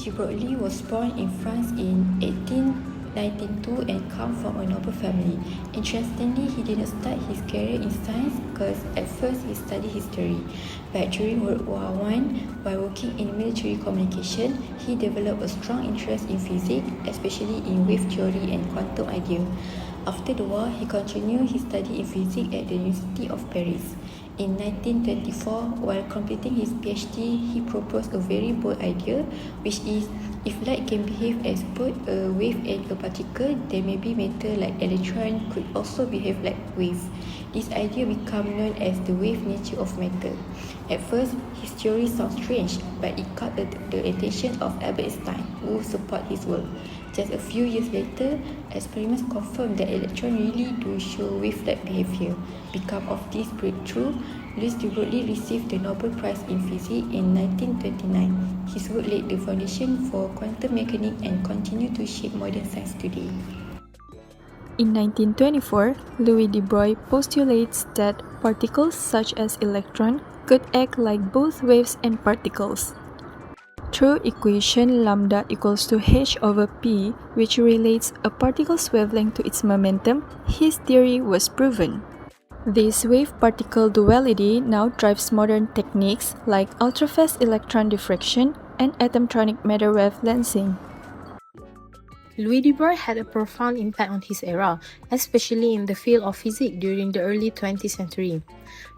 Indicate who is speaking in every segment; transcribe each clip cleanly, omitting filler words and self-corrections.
Speaker 1: de Broglie was born in France in 1892 and comes from a noble family. Interestingly, he didn't start his career in science because at first he studied history. But during World War I, while working in military communication, he developed a strong interest in physics, especially in wave theory and quantum idea. After the war, he continued his study in physics at the University of Paris. In 1924, while completing his PhD, he proposed a very bold idea, which is if light can behave as both a wave and a particle, then maybe matter like electron could also behave like waves. This idea became known as the wave nature of matter. At first, his theory sounds strange, but it caught the attention of Albert Einstein, who supported his work. Just a few years later, experiments confirmed that electrons really do show wave-like behavior. Because of this breakthrough, Louis de Broglie received the Nobel Prize in Physics in 1929. His work laid the foundation for quantum mechanics and continues to shape modern science today.
Speaker 2: In 1924, Louis de Broglie postulates that particles such as electrons could act like both waves and particles. Through equation lambda equals to h over p, which relates a particle's wavelength to its momentum, his theory was proven. This wave-particle duality now drives modern techniques like ultrafast electron diffraction and atomtronic matter wave lensing.
Speaker 3: Louis de Broglie had a profound impact on his era, especially in the field of physics during the early 20th century.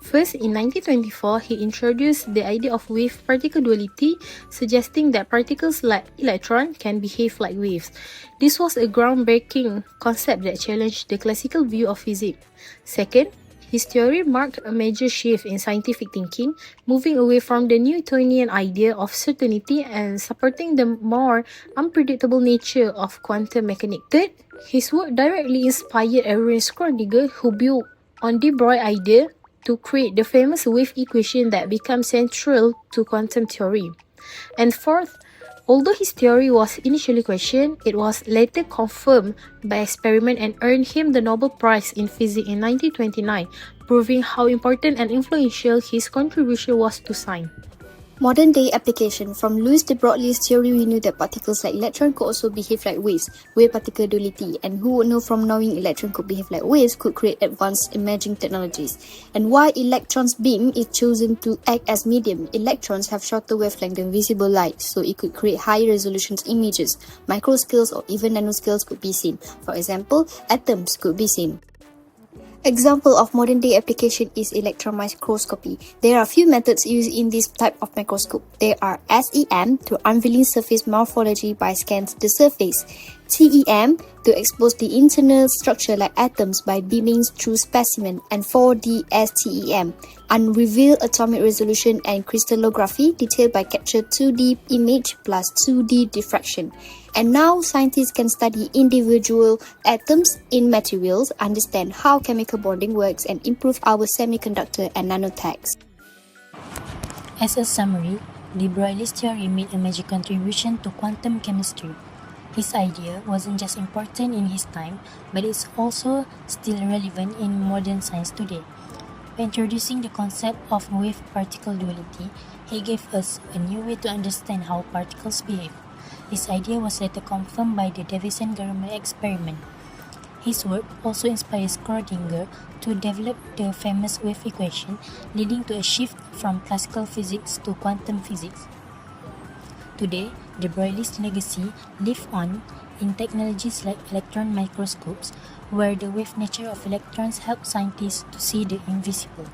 Speaker 3: First, in 1924, he introduced the idea of wave-particle duality, suggesting that particles like electrons can behave like waves. This was a groundbreaking concept that challenged the classical view of physics. Second, his theory marked a major shift in scientific thinking, moving away from the Newtonian idea of certainty and supporting the more unpredictable nature of quantum mechanics. Third, his work directly inspired Ernst Schrödinger, who built on de Broglie idea to create the famous wave equation that became central to quantum theory. And fourth, although his theory was initially questioned, it was later confirmed by experiment and earned him the Nobel Prize in Physics in 1929, proving how important and influential his contribution was to science.
Speaker 4: Modern-day application. From Louis de Broglie's theory, we knew that particles like electrons could also behave like waves, wave-particle duality, and who would know from knowing electrons could behave like waves could create advanced imaging technologies. And why electrons beam is chosen to act as medium. Electrons have shorter wavelength than visible light, so it could create higher resolution images. Microscales or even nanoscales could be seen. For example, atoms could be seen. Example of modern-day application is electron microscopy. There are few methods used in this type of microscope. There are SEM to unveiling surface morphology by scans the surface, TEM to expose the internal structure like atoms by beaming through specimen, and 4D STEM, unrevealed atomic resolution and crystallography detailed by capture 2D image plus 2D diffraction. And now scientists can study individual atoms in materials, understand how chemical bonding works, and improve our semiconductor and nanotechs.
Speaker 5: As a summary, de Broglie's theory made a major contribution to quantum chemistry. His idea wasn't just important in his time, but it's also still relevant in modern science today. By introducing the concept of wave-particle duality, he gave us a new way to understand how particles behave. This idea was later confirmed by the Davison government experiment. His work also inspired Schrödinger to develop the famous wave equation, leading to a shift from classical physics to quantum physics. Today, de Broglie's legacy lives on in technologies like electron microscopes, where the wave nature of electrons helps scientists to see the invisible.